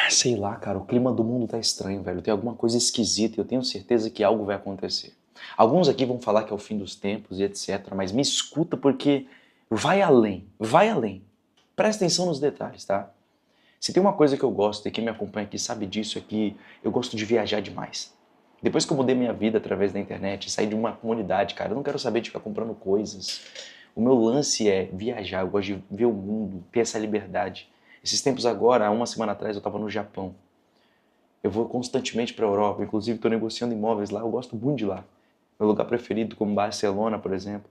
Sei lá, cara, o clima do mundo tá estranho, velho. Tem alguma coisa esquisita e eu tenho certeza que algo vai acontecer. Alguns aqui vão falar que é o fim dos tempos e etc, mas me escuta porque vai além, vai além. Presta atenção nos detalhes, tá? Se tem uma coisa que eu gosto e quem me acompanha aqui sabe disso é que eu gosto de viajar demais. Depois que eu mudei minha vida através da internet, saí de uma comunidade, cara, eu não quero saber de ficar comprando coisas. O meu lance é viajar, eu gosto de ver o mundo, ter essa liberdade. Esses tempos agora, há uma semana atrás, eu estava no Japão. Eu vou constantemente para a Europa, inclusive estou negociando imóveis lá, eu gosto muito de lá. Meu lugar preferido, como Barcelona, por exemplo,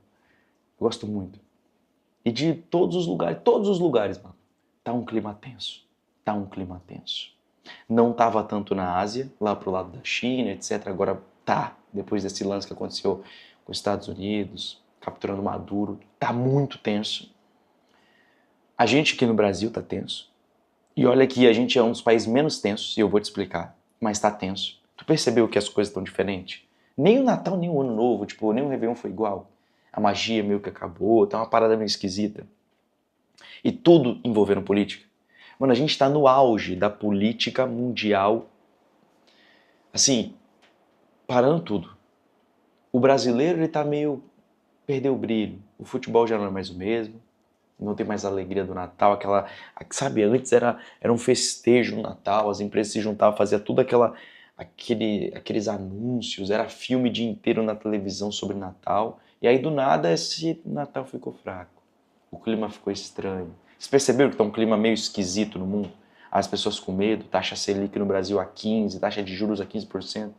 eu gosto muito. E de todos os lugares, mano, tá um clima tenso, tá um clima tenso. Não tava tanto na Ásia, lá pro lado da China, etc. Agora tá, depois desse lance que aconteceu com os Estados Unidos, capturando Maduro, tá muito tenso. A gente aqui no Brasil tá tenso. E olha que a gente é um dos países menos tensos, e eu vou te explicar, mas tá tenso. Tu percebeu que as coisas estão diferentes? Nem o Natal, nem o Ano Novo, tipo, nem o Réveillon foi igual. A magia meio que acabou, tá uma parada meio esquisita. E tudo envolvendo política. Mano, a gente tá no auge da política mundial, assim, parando tudo. O brasileiro, ele tá meio... perdeu o brilho. O futebol já não é mais o mesmo. Não tem mais a alegria do Natal, aquela... Sabe, antes era um festejo no Natal, as empresas se juntavam, fazia tudo aqueles anúncios, era filme o dia inteiro na televisão sobre Natal. E aí, do nada, esse Natal ficou fraco. O clima ficou estranho. Vocês perceberam que tá um clima meio esquisito no mundo? As pessoas com medo, taxa Selic no Brasil a 15%, taxa de juros a 15%.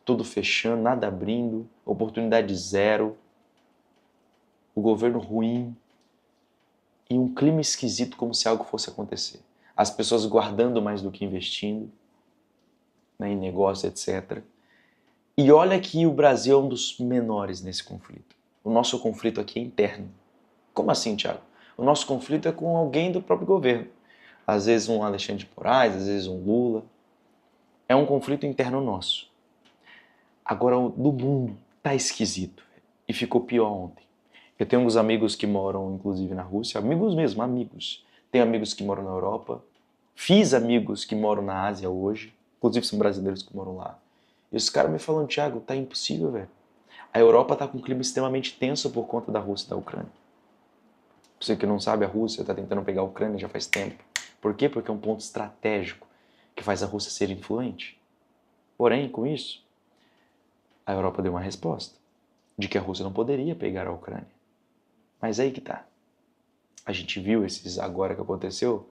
Tudo fechando, nada abrindo, oportunidade zero, o governo ruim e um clima esquisito como se algo fosse acontecer. As pessoas guardando mais do que investindo, né, em negócio, etc. E olha que o Brasil é um dos menores nesse conflito. O nosso conflito aqui é interno. Como assim, Thiago? O nosso conflito é com alguém do próprio governo. Às vezes um Alexandre de Moraes, às vezes um Lula. É um conflito interno nosso. Agora, o do mundo tá esquisito. E ficou pior ontem. Eu tenho uns amigos que moram, inclusive, na Rússia. Amigos mesmo, amigos. Tenho amigos que moram na Europa. Fiz amigos que moram na Ásia hoje. Inclusive, são brasileiros que moram lá. E os caras me falam, Thiago, tá impossível, velho. A Europa tá com um clima extremamente tenso por conta da Rússia e da Ucrânia. Você que não sabe, a Rússia tá tentando pegar a Ucrânia já faz tempo. Por quê? Porque é um ponto estratégico que faz a Rússia ser influente. Porém, com isso, a Europa deu uma resposta de que a Rússia não poderia pegar a Ucrânia. Mas aí que tá. A gente viu esses agora que aconteceu,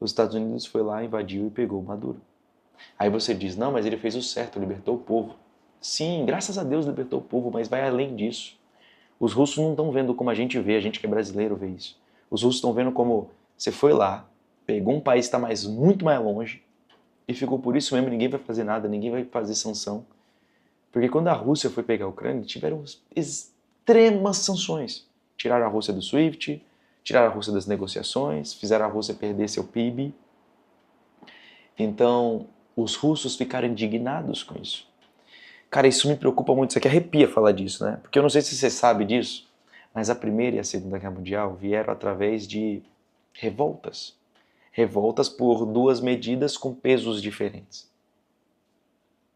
os Estados Unidos foi lá, invadiu e pegou o Maduro. Aí você diz, não, mas ele fez o certo, libertou o povo. Sim, graças a Deus libertou o povo, mas vai além disso. Os russos não estão vendo como a gente vê, a gente que é brasileiro vê isso. Os russos estão vendo como você foi lá, pegou um país que está muito mais longe e ficou por isso mesmo, ninguém vai fazer nada, ninguém vai fazer sanção. Porque quando a Rússia foi pegar a Ucrânia, tiveram extremas sanções. Tiraram a Rússia do SWIFT, tiraram a Rússia das negociações, fizeram a Rússia perder seu PIB. Então, os russos ficaram indignados com isso. Cara, isso me preocupa muito, isso aqui arrepia falar disso, né? Porque eu não sei se você sabe disso, mas a Primeira e a Segunda Guerra Mundial vieram através de revoltas. Revoltas por duas medidas com pesos diferentes.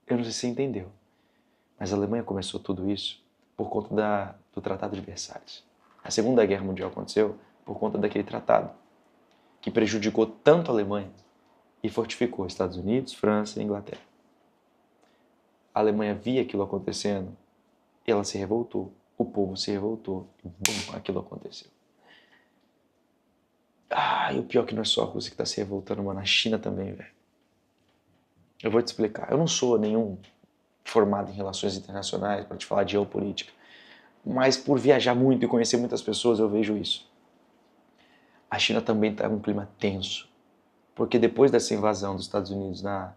Eu não sei se você entendeu, mas a Alemanha começou tudo isso por conta do Tratado de Versalhes. A Segunda Guerra Mundial aconteceu por conta daquele tratado, que prejudicou tanto a Alemanha e fortificou Estados Unidos, França e Inglaterra. A Alemanha via aquilo acontecendo e ela se revoltou. O povo se revoltou e bum, aquilo aconteceu. E o pior é que não é só a Rússia que está se revoltando, mano. A China também, velho. Eu vou te explicar. Eu não sou nenhum formado em relações internacionais para te falar de geopolítica, mas por viajar muito e conhecer muitas pessoas eu vejo isso. A China também está com um clima tenso, porque depois dessa invasão dos Estados Unidos na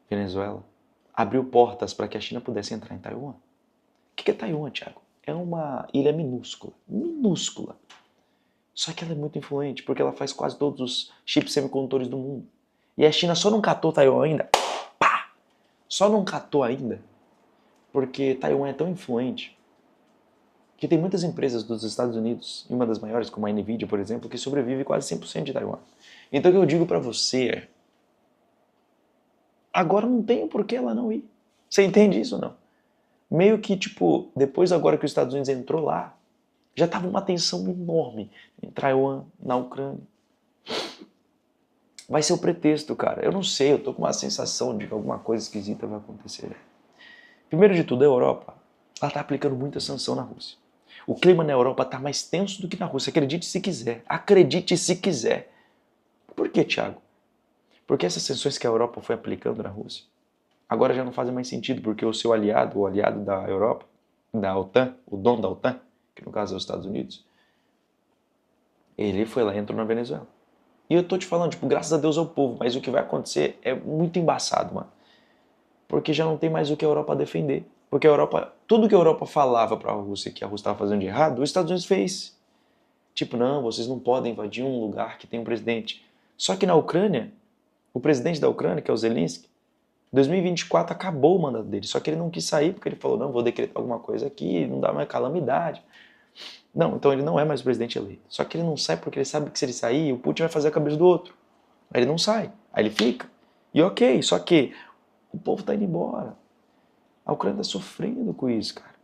Venezuela, abriu portas para que a China pudesse entrar em Taiwan. O que é Taiwan, Thiago? É uma ilha minúscula, minúscula. Só que ela é muito influente, porque ela faz quase todos os chips semicondutores do mundo. E a China só não catou Taiwan ainda. Pá! Só não catou ainda, porque Taiwan é tão influente que tem muitas empresas dos Estados Unidos, e uma das maiores, como a Nvidia, por exemplo, que sobrevive quase 100% de Taiwan. Então o que eu digo para você é, agora não tem por que ela não ir. Você entende isso ou não? Meio que, tipo, depois agora que os Estados Unidos entrou lá, já tava uma tensão enorme em Taiwan, na Ucrânia. Vai ser o pretexto, cara. Eu não sei, eu tô com uma sensação de que alguma coisa esquisita vai acontecer. Primeiro de tudo, a Europa, ela tá aplicando muita sanção na Rússia. O clima na Europa tá mais tenso do que na Rússia, acredite se quiser. Acredite se quiser. Por que, Thiago? Porque essas sanções que a Europa foi aplicando na Rússia, agora já não fazem mais sentido, porque o seu aliado, o aliado da Europa, da OTAN, o dono da OTAN, que no caso é os Estados Unidos, ele foi lá e entrou na Venezuela. E eu tô te falando, tipo, graças a Deus ao povo, mas o que vai acontecer é muito embaçado, mano. Porque já não tem mais o que a Europa defender. Porque a Europa, tudo que a Europa falava pra Rússia que a Rússia estava fazendo de errado, os Estados Unidos fez. Tipo, não, vocês não podem invadir um lugar que tem um presidente. Só que na Ucrânia, o presidente da Ucrânia, que é o Zelensky, em 2024 acabou o mandato dele. Só que ele não quis sair porque ele falou, não, vou decretar alguma coisa aqui, não dá mais calamidade. Não, então ele não é mais o presidente eleito. Só que ele não sai porque ele sabe que se ele sair, o Putin vai fazer a cabeça do outro. Aí ele não sai, aí ele fica. E ok, só que o povo tá indo embora. A Ucrânia tá sofrendo com isso, cara.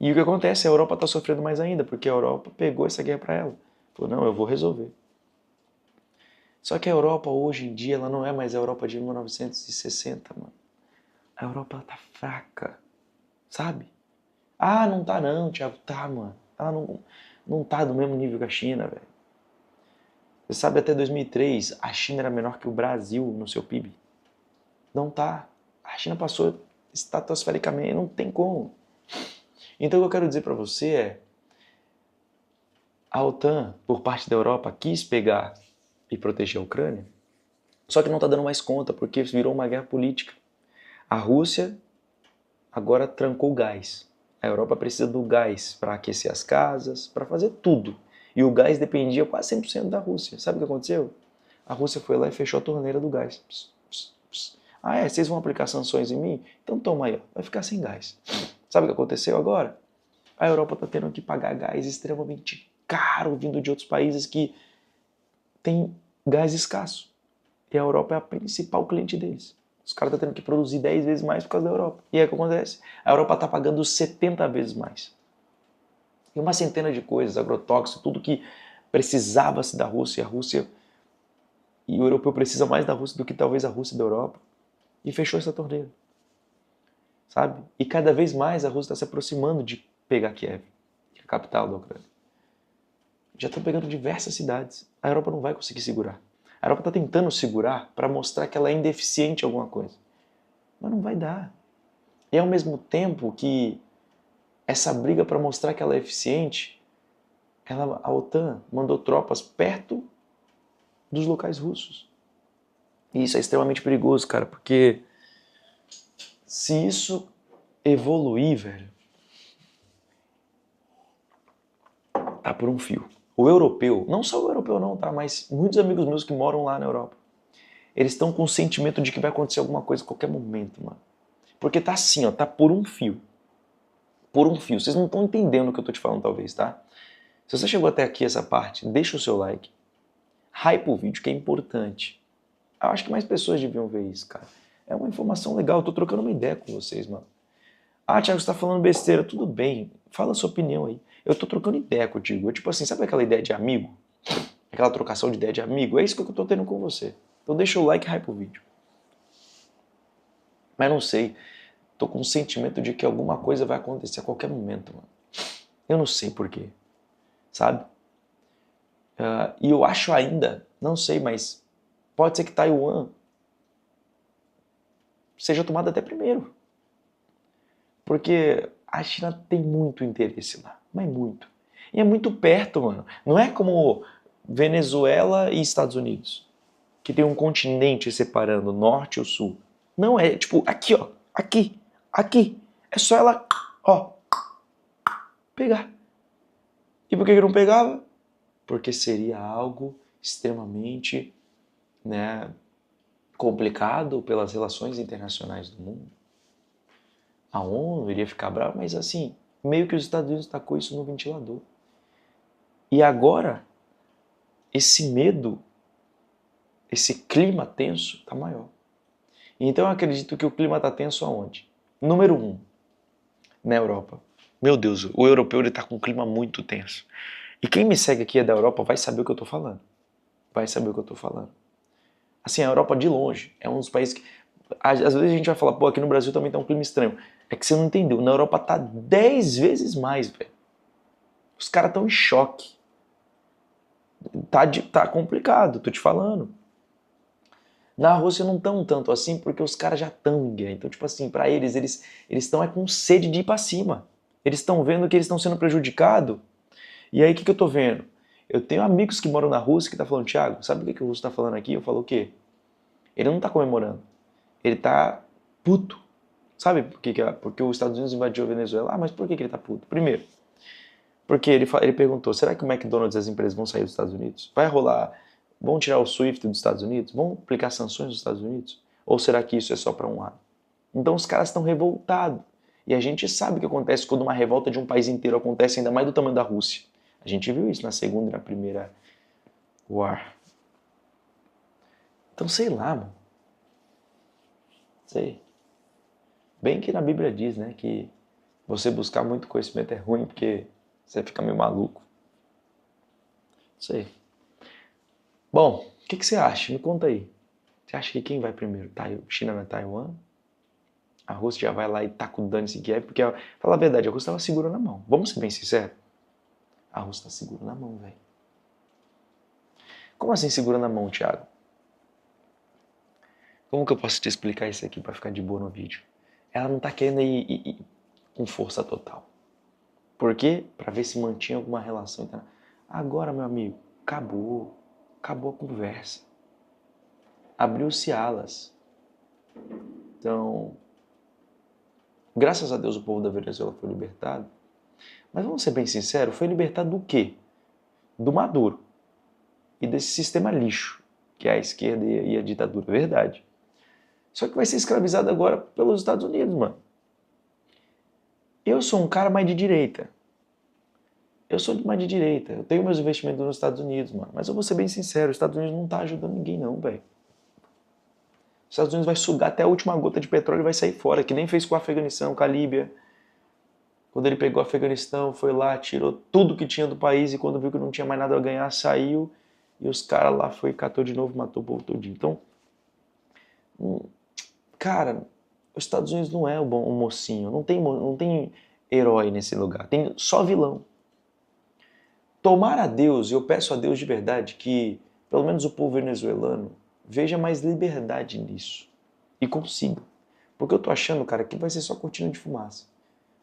E o que acontece? A Europa tá sofrendo mais ainda, porque a Europa pegou essa guerra pra ela. Falou, não, eu vou resolver. Só que a Europa hoje em dia, ela não é mais a Europa de 1960, mano. A Europa ela tá fraca, sabe? Ah, não tá não, Thiago. Tá, mano. Ela não tá do mesmo nível que a China, velho. Você sabe, até 2003, a China era menor que o Brasil no seu PIB. Não tá. A China passou estratosfericamente, não tem como. Então o que eu quero dizer pra você é, a OTAN, por parte da Europa, quis pegar e proteger a Ucrânia, só que não tá dando mais conta, porque virou uma guerra política. A Rússia agora trancou o gás. A Europa precisa do gás para aquecer as casas, para fazer tudo. E o gás dependia quase 100% da Rússia. Sabe o que aconteceu? A Rússia foi lá e fechou a torneira do gás. Pss, pss, pss. Ah, é? Vocês vão aplicar sanções em mim? Então toma aí, ó. Vai ficar sem gás. Sabe o que aconteceu agora? A Europa está tendo que pagar gás extremamente caro vindo de outros países que têm gás escasso. E a Europa é a principal cliente deles. Os caras estão tendo que produzir 10 vezes mais por causa da Europa. E aí o que acontece? A Europa está pagando 70 vezes mais. E uma centena de coisas, agrotóxicos, tudo que precisava-se da Rússia, e a Rússia e o europeu precisa mais da Rússia do que talvez a Rússia da Europa. E fechou essa torneira. Sabe? E cada vez mais a Rússia está se aproximando de pegar Kiev, que é a capital da Ucrânia. Já estão pegando diversas cidades. A Europa não vai conseguir segurar. A Europa está tentando segurar para mostrar que ela é indeficiente em alguma coisa. Mas não vai dar. E ao mesmo tempo que essa briga para mostrar que ela é eficiente, a OTAN mandou tropas perto dos locais russos. E isso é extremamente perigoso, cara, porque se isso evoluir, velho, tá por um fio. O europeu, não só o europeu não, tá, mas muitos amigos meus que moram lá na Europa, eles estão com o sentimento de que vai acontecer alguma coisa a qualquer momento, mano. Porque tá assim, ó, tá por um fio. Por um fio. Vocês não estão entendendo o que eu tô te falando, talvez, tá? Se você chegou até aqui, essa parte, deixa o seu like. Hype o vídeo, que é importante. Eu acho que mais pessoas deviam ver isso, cara. É uma informação legal, eu tô trocando uma ideia com vocês, mano. Ah, Thiago, você tá falando besteira. Tudo bem, fala a sua opinião aí. Eu tô trocando ideia contigo. Tipo assim, sabe aquela ideia de amigo? Aquela trocação de ideia de amigo? É isso que eu tô tendo com você. Então deixa o like e hype o vídeo. Mas não sei, tô com um sentimento de que alguma coisa vai acontecer a qualquer momento, mano. Eu não sei porquê, sabe? E eu acho ainda, não sei, mas pode ser que Taiwan seja tomada até primeiro. Porque a China tem muito interesse lá, mas muito. E é muito perto, mano. Não é como Venezuela e Estados Unidos, que tem um continente separando o norte e o sul. Não, é tipo aqui, ó. Aqui. Aqui. É só ela, ó, pegar. E por que não pegava? Porque seria algo extremamente, né, complicado pelas relações internacionais do mundo. A ONU iria ficar brava, mas assim, Meio que os Estados Unidos tacou isso no ventilador. E agora, esse medo, esse clima tenso está maior. Então eu acredito que o clima está tenso aonde? Número 1, na Europa. Meu Deus, o europeu está com um clima muito tenso. E quem me segue aqui é da Europa vai saber o que eu estou falando. Vai saber o que eu estou falando. Assim, a Europa de longe é um dos países que... Às vezes a gente vai falar, pô, aqui no Brasil também tá um clima estranho. É que você não entendeu. Na Europa tá 10 vezes mais, velho. Os caras estão em choque. Tá complicado, tô te falando. Na Rússia não tão tanto assim, porque os caras já estão em guerra. Então, tipo assim, pra eles estão com sede de ir pra cima. Eles estão vendo que eles estão sendo prejudicados. E aí, o que eu tô vendo? Eu tenho amigos que moram na Rússia que tá falando, Thiago, sabe o que o russo tá falando aqui? Eu falo o quê? Ele não tá comemorando. Ele tá puto. Sabe por que porque os Estados Unidos invadiu a Venezuela? Ah, mas por que ele tá puto? Primeiro, porque ele perguntou, será que o McDonald's e as empresas vão sair dos Estados Unidos? Vai rolar, vão tirar o SWIFT dos Estados Unidos? Vão aplicar sanções dos Estados Unidos? Ou será que isso é só para um lado? Então os caras estão revoltados. E a gente sabe o que acontece quando uma revolta de um país inteiro acontece, ainda mais do tamanho da Rússia. A gente viu isso na Segunda e na Primeira War. Então sei lá, mano. Sei. Bem que na Bíblia diz, né, que você buscar muito conhecimento é ruim porque você fica meio maluco. Sei. Bom, o que você acha? Me conta aí. Você acha que quem vai primeiro? China na Taiwan? A Rússia já vai lá e taca o dane-se que é? Porque, fala a verdade, a Rússia estava segura na mão. Vamos ser bem sinceros? A Rússia está segura na mão, velho. Como assim segura na mão, Thiago? Como que eu posso te explicar isso aqui para ficar de boa no vídeo? Ela não tá querendo ir com força total. Por quê? Para ver se mantinha alguma relação. Agora, meu amigo, acabou. Acabou a conversa. Abriu-se alas. Então, graças a Deus o povo da Venezuela foi libertado. Mas vamos ser bem sinceros, foi libertado do quê? Do Maduro. E desse sistema lixo, que é a esquerda e a ditadura. Verdade. Só que vai ser escravizado agora pelos Estados Unidos, mano. Eu sou um cara mais de direita. Eu sou mais de direita. Eu tenho meus investimentos nos Estados Unidos, mano. Mas eu vou ser bem sincero, os Estados Unidos não tá ajudando ninguém não, velho. Os Estados Unidos vai sugar até a última gota de petróleo e vai sair fora, que nem fez com o Afeganistão, com a Líbia. Quando ele pegou o Afeganistão, foi lá, tirou tudo que tinha do país e quando viu que não tinha mais nada a ganhar, saiu e os caras lá foi, catou de novo, matou o povo todinho. Então, cara, os Estados Unidos não é o mocinho, não tem herói nesse lugar, tem só vilão. Tomara a Deus, e eu peço a Deus de verdade, que pelo menos o povo venezuelano veja mais liberdade nisso e consiga. Porque eu tô achando, cara, que vai ser só cortina de fumaça.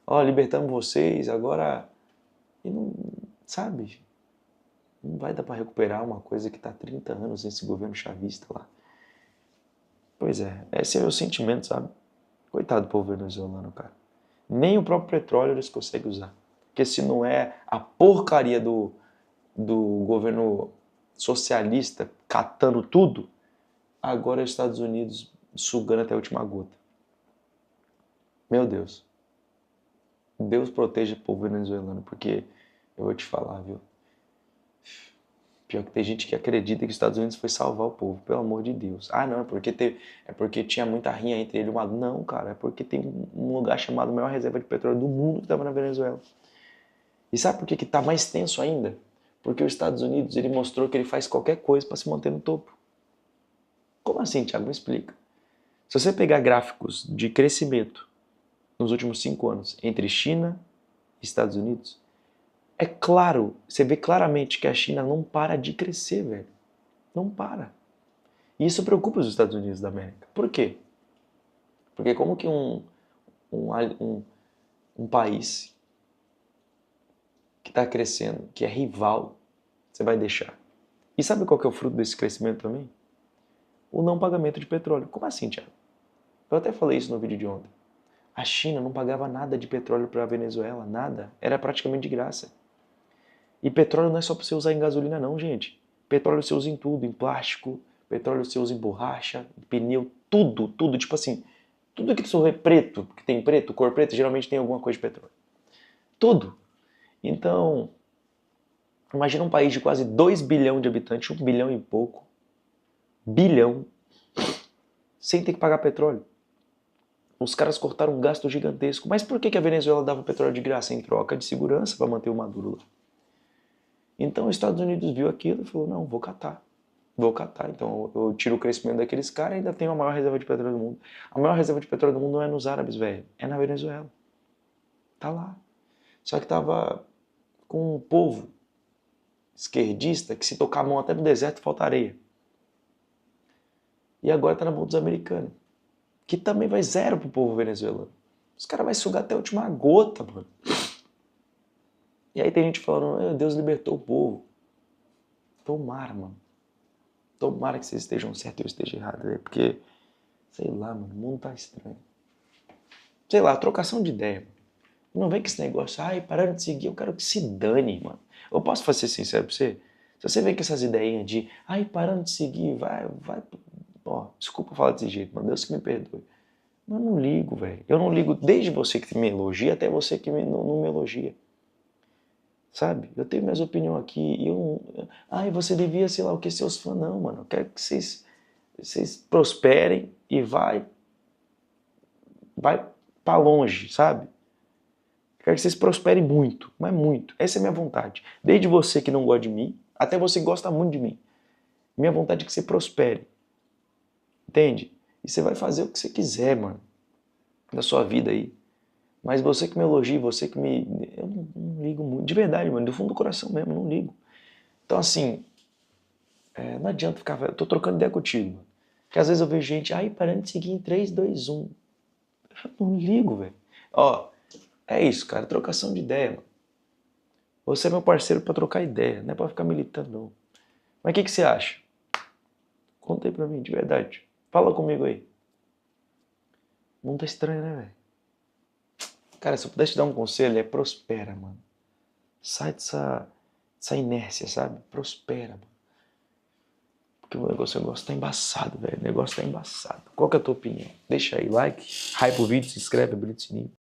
Ó, libertamos vocês, agora... E não, sabe? Não vai dar pra recuperar uma coisa que tá há 30 anos nesse governo chavista lá. Pois é, esse é o sentimento, sabe? Coitado do povo venezuelano, cara. Nem o próprio petróleo eles conseguem usar. Porque se não é a porcaria do governo socialista catando tudo, agora é os Estados Unidos sugando até a última gota. Meu Deus. Deus proteja o povo venezuelano, porque eu vou te falar, viu? Pior que tem gente que acredita que os Estados Unidos foi salvar o povo, pelo amor de Deus. Ah, não, é porque tinha muita rinha entre ele e o Maduro. Não, cara, é porque tem um lugar chamado maior reserva de petróleo do mundo que estava na Venezuela. E sabe por que está mais tenso ainda? Porque os Estados Unidos ele mostrou que ele faz qualquer coisa para se manter no topo. Como assim, Thiago? Me explica. Se você pegar gráficos de crescimento nos últimos 5 anos entre China e Estados Unidos, é claro, você vê claramente que a China não para de crescer, velho. Não para. E isso preocupa os Estados Unidos da América. Por quê? Porque como que um país que está crescendo, que é rival, você vai deixar? E sabe qual que é o fruto desse crescimento também? O não pagamento de petróleo. Como assim, Thiago? Eu até falei isso no vídeo de ontem. A China não pagava nada de petróleo para a Venezuela, nada. Era praticamente de graça. E petróleo não é só para você usar em gasolina não, gente. Petróleo você usa em tudo, em plástico, petróleo você usa em borracha, em pneu, tudo, tudo. Tipo assim, tudo que é preto, que tem preto, cor preta, geralmente tem alguma coisa de petróleo. Tudo. Então, imagina um país de quase 2 bilhões de habitantes, 1 bilhão e pouco, bilhão, sem ter que pagar petróleo. Os caras cortaram um gasto gigantesco. Mas por que a Venezuela dava petróleo de graça em troca de segurança para manter o Maduro lá? Então os Estados Unidos viu aquilo e falou, não, vou catar. Vou catar. Então eu tiro o crescimento daqueles caras e ainda tenho a maior reserva de petróleo do mundo. A maior reserva de petróleo do mundo não é nos árabes, velho. É na Venezuela. Tá lá. Só que tava com um povo esquerdista que se tocar a mão até no deserto falta areia. E agora tá na mão dos americanos. Que também vai zero pro povo venezuelano. Os caras vão sugar até a última gota, mano. E aí tem gente falando, Deus libertou o povo. Tomara, mano. Tomara que vocês estejam certos e eu esteja errado, velho. Porque, sei lá, mano, o mundo tá estranho. Sei lá, trocação de ideia, mano. Não vem com esse negócio, pararam de seguir, eu quero que se dane, mano. Eu posso ser sincero pra você? Se você vem com essas ideinhas de, parando de seguir, vai. Ó, desculpa falar desse jeito, mano, Deus que me perdoe. Mas eu não ligo, velho. Eu não ligo desde você que me elogia até você que não me elogia. Sabe? Eu tenho minhas opiniões aqui e eu... você devia, sei lá o que, seus fãs. Não, mano. Eu quero que vocês prosperem e vai pra longe, sabe? Eu quero que vocês prosperem muito, mas muito. Essa é a minha vontade. Desde você que não gosta de mim, até você que gosta muito de mim. Minha vontade é que você prospere. Entende? E você vai fazer o que você quiser, mano. Da sua vida aí. Mas você que me elogia, você que me... Eu não ligo muito. De verdade, mano. Do fundo do coração mesmo, eu não ligo. Então, assim... não adianta ficar... Eu tô trocando ideia contigo, mano. Porque às vezes eu vejo gente... parando de seguir em 3, 2, 1. Eu não ligo, velho. Ó, é isso, cara. Trocação de ideia, mano. Você é meu parceiro pra trocar ideia. Não é pra ficar militando, não. Mas o que você acha? Conta aí pra mim, de verdade. Fala comigo aí. O mundo tá estranho, né, velho? Cara, se eu pudesse te dar um conselho, é prospera, mano. Sai dessa inércia, sabe? Prospera, mano. Porque o negócio tá embaçado, velho. O negócio tá embaçado. Qual que é a tua opinião? Deixa aí, like, hype o vídeo, se inscreve, habilita o sininho.